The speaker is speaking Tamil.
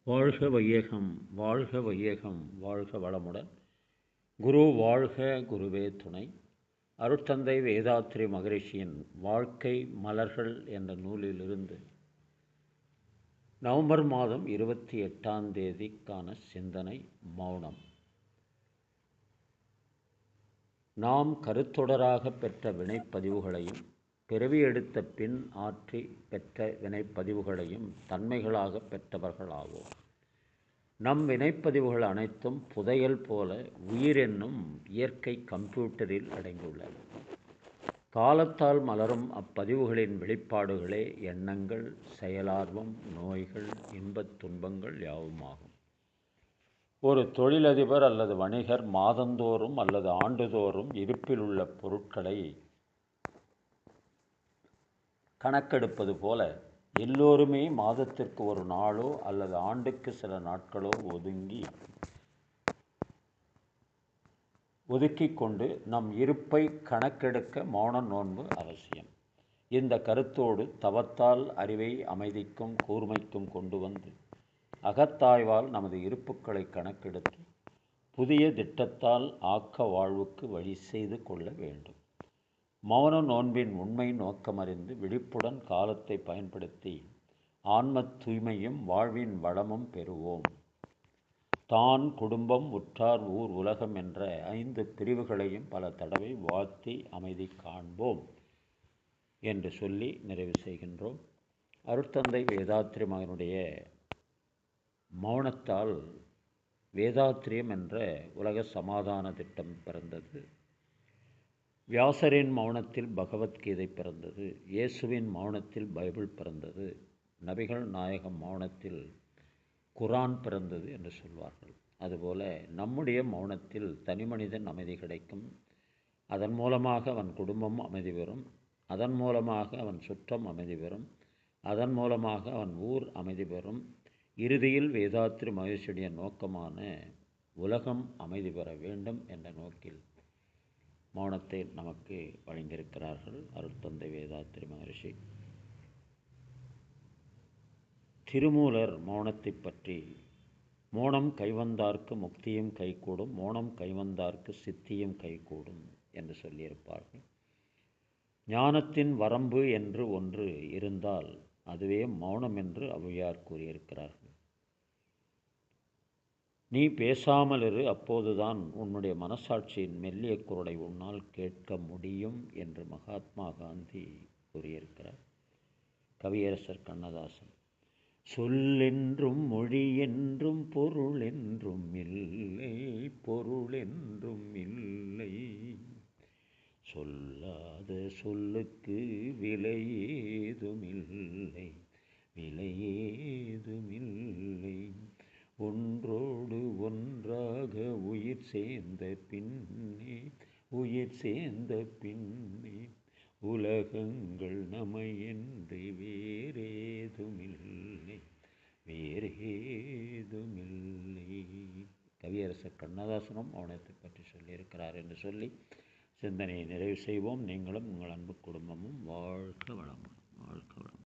வாழ்க வையகம் வாழ்க வையகம் வாழ்க வளமுடன். குரு வாழ்க குருவே துணை. அருட்தந்தை வேதாத்ரி மகரிஷியின் வாழ்க்கை மலர்கள் என்ற நூலிலிருந்து நவம்பர் மாதம் 28 சிந்தனை மௌனம். நாம் கருத்தொடராக பெற்ற வினைப்பதிவுகளையும் பிறவி எடுத்த பின் ஆற்றி பெற்ற வினைப்பதிவுகளையும் தன்மைகளாக பெற்றவர்களாவோம். நம் வினைப்பதிவுகள் அனைத்தும் புதையல் போல உயிர் என்னும் இயற்கை கம்ப்யூட்டரில் அடங்கியுள்ளன. காலத்தால் மலரும் அப்பதிவுகளின் வெளிப்பாடுகளே எண்ணங்கள், செயலார்வம், நோய்கள், இன்பத் துன்பங்கள் யாவுமாகும். ஒரு தொழிலதிபர் அல்லது வணிகர் மாதந்தோறும் அல்லது ஆண்டுதோறும் இருப்பில் உள்ள பொருட்களை கணக்கெடுப்பது போல எல்லோருமே மாதத்திற்கு ஒரு நாளோ அல்லது ஆண்டுக்கு சில நாட்களோ ஒதுக்கி கொண்டு நம் இருப்பை கணக்கெடுக்க மௌன நோன்பு அவசியம். இந்த கருத்தோடு தவத்தால் அறிவை அமைதிக்கும் கூர்மைக்கும் கொண்டு வந்து அகத்தாய்வால் நமது இருப்புக்களை கணக்கெடுத்து புதிய திட்டத்தால் ஆக்க வாழ்வுக்கு வழி செய்து கொள்ள வேண்டும். மௌன நோன்பின் உண்மை நோக்கமறிந்து விழிப்புடன் காலத்தை பயன்படுத்தி ஆன்மத் தூய்மையும் வாழ்வின் வளமும் பெறுவோம். தான், குடும்பம், உற்றார், ஊர், உலகம் என்ற 5 பிரிவுகளையும் பல தடவை வாழ்த்தி அமைதி காண்போம் என்று சொல்லி நிறைவு செய்கின்றோம். அருட்தந்தை வேதாத்ரி மகனுடைய மௌனத்தால் வேதாத்ரியம் என்ற உலக சமாதான திட்டம் பிறந்தது. வியாசரின் மௌனத்தில் பகவத்கீதை பிறந்தது. இயேசுவின் மௌனத்தில் பைபிள் பிறந்தது. நபிகள் நாயகம் மௌனத்தில் குரான் பிறந்தது என்று சொல்வார்கள். அதுபோல நம்முடைய மௌனத்தில் தனிமனிதன் அமைதி கிடைக்கும். அதன் மூலமாக அவன் குடும்பம் அமைதி பெறும். அதன் மூலமாக அவன் சுற்றம் அமைதி பெறும். அதன் மூலமாக அவன் ஊர் அமைதி பெறும். இறுதியில் வேதாத்ரி மகரிஷியுடைய நோக்கமான உலகம் அமைதி பெற வேண்டும் என்ற நோக்கில் மௌனத்தை நமக்கு வழங்கியிருக்கிறார்கள் அருட்தந்தை வேதாத்ரி மகரிஷி. திருமூலர் மௌனத்தை பற்றி மௌனம் கைவந்தார்க்கு முக்தியும் கைகூடும், மௌனம் கைவந்தார்க்கு சித்தியும் கைகூடும் என்று சொல்லியிருப்பார்கள். ஞானத்தின் வரம்பு என்று ஒன்று இருந்தால் அதுவே மௌனம் என்று ஔவையார் கூறியிருக்கிறார்கள். நீ பேசாமல் இரு, அப்போதுதான் உன்னுடைய மனசாட்சியின் மெல்லிய குரலை உன்னால் கேட்க முடியும் என்று மகாத்மா காந்தி கூறியிருக்கிறார். கவியரசர் கண்ணதாசன் சொல்லென்றும் மொழி என்றும் பொருள் என்றும் இல்லை, பொருள் என்றும் இல்லை, சொல்லாத சொல்லுக்கு விலை ஏதுமில்லை, விலை ஏதுமில்லை, ஒன்றோடு ஒன்றாக உயிர் சேர்ந்த பின்னே, உயிர் சேர்ந்த பின்னே உலகங்கள் நமையன்றி வேறேதுமில்லை, வேறேதுமில்லை. கவியரசர் கண்ணதாசனும் மௌனத்தை பற்றி சொல்லியிருக்கிறார் என்று சொல்லி சிந்தனையை நிறைவு செய்வோம். நீங்களும் உங்கள் அன்பு குடும்பமும் வாழ்க வளமுடன், வாழ்க வளம்.